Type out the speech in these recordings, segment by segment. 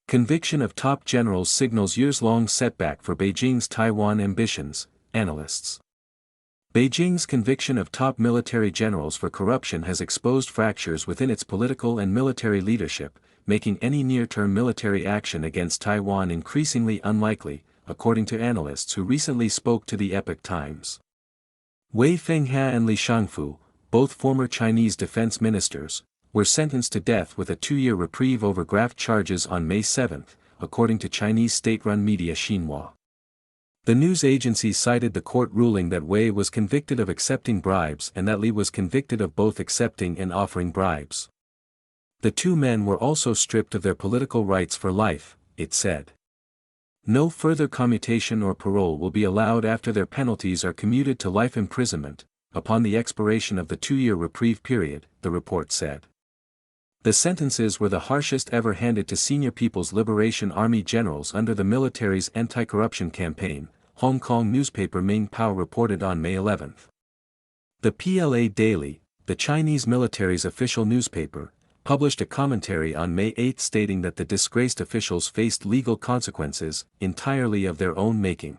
Conviction of top generals signals years-long setback for Beijing's Taiwan ambitions, analysts. Beijing's conviction of top military generals for corruption has exposed fractures within its political and military leadership, making any near-term military action against Taiwan increasingly unlikely, according to analysts who recently spoke to the Epoch Times. Wei Fenghe and Li Shangfu, both former Chinese defense ministers, were sentenced to death with a 2-year reprieve over graft charges on May 7, according to Chinese state-run media Xinhua. The news agency cited the court ruling that Wei was convicted of accepting bribes and that Li was convicted of both accepting and offering bribes. The two men were also stripped of their political rights for life, it said. No further commutation or parole will be allowed after their penalties are commuted to life imprisonment, upon the expiration of the 2-year reprieve period, the report said. The sentences were the harshest ever handed to senior People's Liberation Army generals under the military's anti-corruption campaign, Hong Kong newspaper Ming Pao reported on May 11. The PLA Daily, the Chinese military's official newspaper, published a commentary on May 8 stating that the disgraced officials faced legal consequences, entirely of their own making.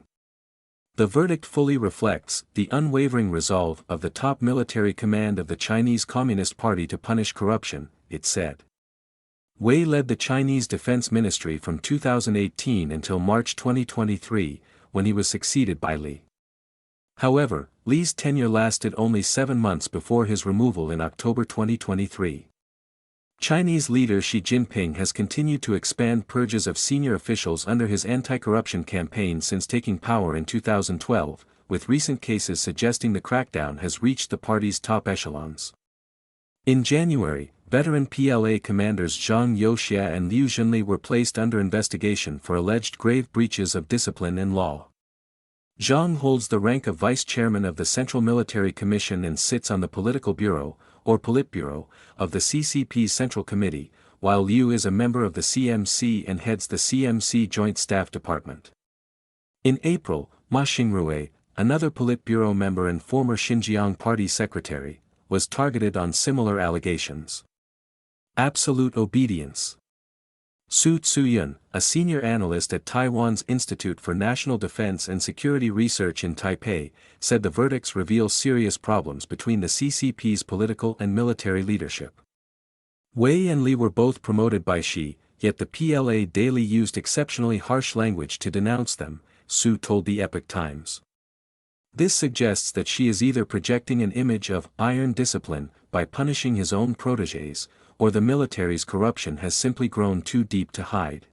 The verdict fully reflects the unwavering resolve of the top military command of the Chinese Communist Party to punish corruption, it said. Wei led the Chinese Defense Ministry from 2018 until March 2023, when he was succeeded by Li. However, Li's tenure lasted only 7 months before his removal in October 2023. Chinese leader Xi Jinping has continued to expand purges of senior officials under his anti-corruption campaign since taking power in 2012, with recent cases suggesting the crackdown has reached the party's top echelons. In January, veteran PLA commanders Zhang Youxia and Liu Junli were placed under investigation for alleged grave breaches of discipline and law. Zhang holds the rank of vice chairman of the Central Military Commission and sits on the Political Bureau, or Politburo, of the CCP's Central Committee, while Liu is a member of the CMC and heads the CMC Joint Staff Department. In April, Ma Xingrui, another Politburo member and former Xinjiang Party secretary, was targeted on similar allegations. Absolute obedience. Su Tsuyun, a senior analyst at Taiwan's Institute for National Defense and Security Research in Taipei, said the verdicts reveal serious problems between the CCP's political and military leadership. Wei and Li were both promoted by Xi, yet the PLA Daily used exceptionally harsh language to denounce them, Su told the Epoch Times. This suggests that Xi is either projecting an image of iron discipline by punishing his own protégés, or the military's corruption has simply grown too deep to hide.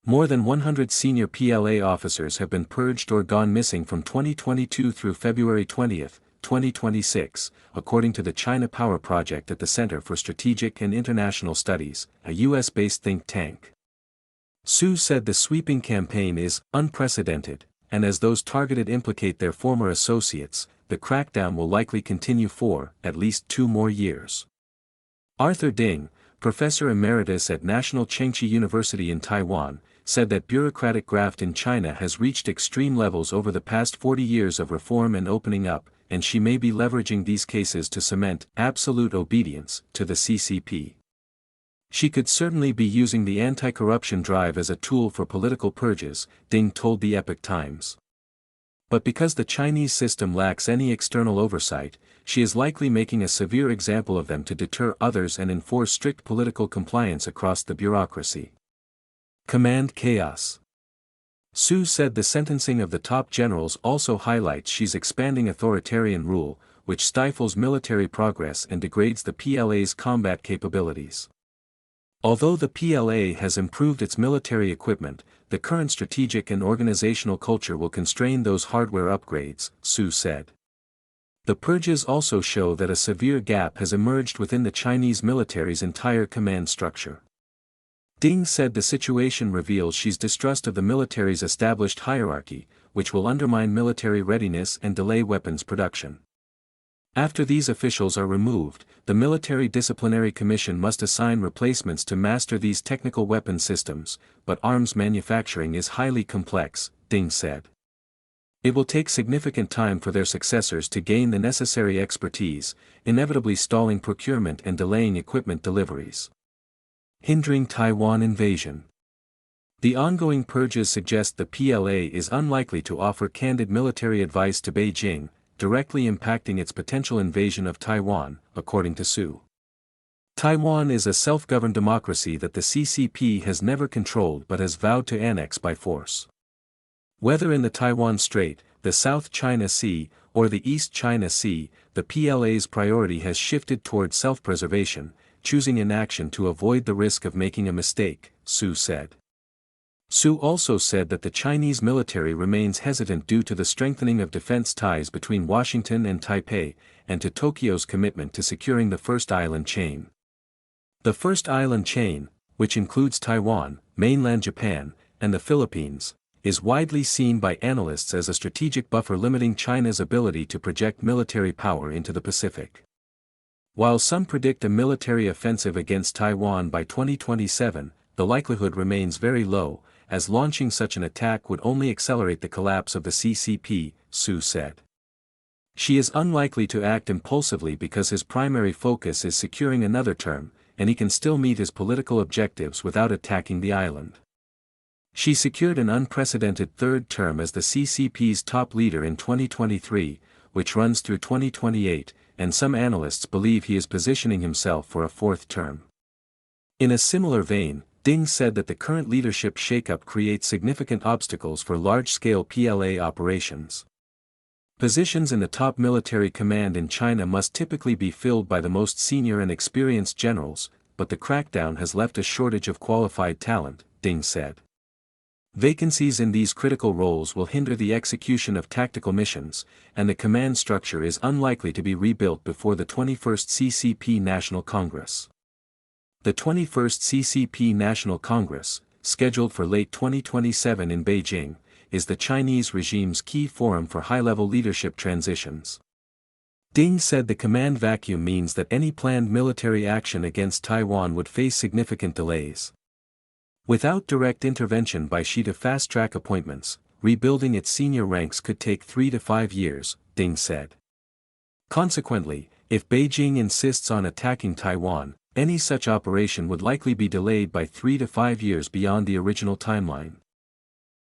More than 100 senior PLA officers have been purged or gone missing from 2022 through February 20, 2026, according to the China Power Project at the Center for Strategic and International Studies, a US-based think tank. Su said the sweeping campaign is unprecedented, and as those targeted implicate their former associates, the crackdown will likely continue for at least 2 more years. Arthur Ding, professor emeritus at National Chengchi University in Taiwan, said that bureaucratic graft in China has reached extreme levels over the past 40 years of reform and opening up, and she may be leveraging these cases to cement absolute obedience to the CCP. She could certainly be using the anti-corruption drive as a tool for political purges, Ding told the Epoch Times. But because the Chinese system lacks any external oversight, she is likely making a severe example of them to deter others and enforce strict political compliance across the bureaucracy. Command chaos. Su said the sentencing of the top generals also highlights Xi's expanding authoritarian rule, which stifles military progress and degrades the PLA's combat capabilities. Although the PLA has improved its military equipment, the current strategic and organizational culture will constrain those hardware upgrades, Su said. The purges also show that a severe gap has emerged within the Chinese military's entire command structure. Ding said the situation reveals Xi's distrust of the military's established hierarchy, which will undermine military readiness and delay weapons production. After these officials are removed, the Military Disciplinary Commission must assign replacements to master these technical weapon systems, but arms manufacturing is highly complex, Ding said. It will take significant time for their successors to gain the necessary expertise, inevitably stalling procurement and delaying equipment deliveries. Hindering Taiwan invasion. The ongoing purges suggest the PLA is unlikely to offer candid military advice to Beijing, directly impacting its potential invasion of Taiwan, according to Su. Taiwan is a self-governed democracy that the CCP has never controlled but has vowed to annex by force. Whether in the Taiwan Strait, the South China Sea, or the East China Sea, the PLA's priority has shifted toward self-preservation, choosing inaction to avoid the risk of making a mistake, Su said. Su also said that the Chinese military remains hesitant due to the strengthening of defense ties between Washington and Taipei, and to Tokyo's commitment to securing the First Island chain. The First Island chain, which includes Taiwan, mainland Japan, and the Philippines, is widely seen by analysts as a strategic buffer limiting China's ability to project military power into the Pacific. While some predict a military offensive against Taiwan by 2027, the likelihood remains very low, as launching such an attack would only accelerate the collapse of the CCP, Su said. She is unlikely to act impulsively because his primary focus is securing another term, and he can still meet his political objectives without attacking the island. She secured an unprecedented third term as the CCP's top leader in 2023, which runs through 2028, and some analysts believe he is positioning himself for a fourth term. In a similar vein, Ding said that the current leadership shakeup creates significant obstacles for large-scale PLA operations. Positions in the top military command in China must typically be filled by the most senior and experienced generals, but the crackdown has left a shortage of qualified talent, Ding said. Vacancies in these critical roles will hinder the execution of tactical missions, and the command structure is unlikely to be rebuilt before the 21st CCP National Congress. The 21st CCP National Congress, scheduled for late 2027 in Beijing, is the Chinese regime's key forum for high-level leadership transitions. Ding said the command vacuum means that any planned military action against Taiwan would face significant delays. Without direct intervention by Xi to fast-track appointments, rebuilding its senior ranks could take 3 to 5 years, Ding said. Consequently, if Beijing insists on attacking Taiwan, any such operation would likely be delayed by 3 to 5 years beyond the original timeline.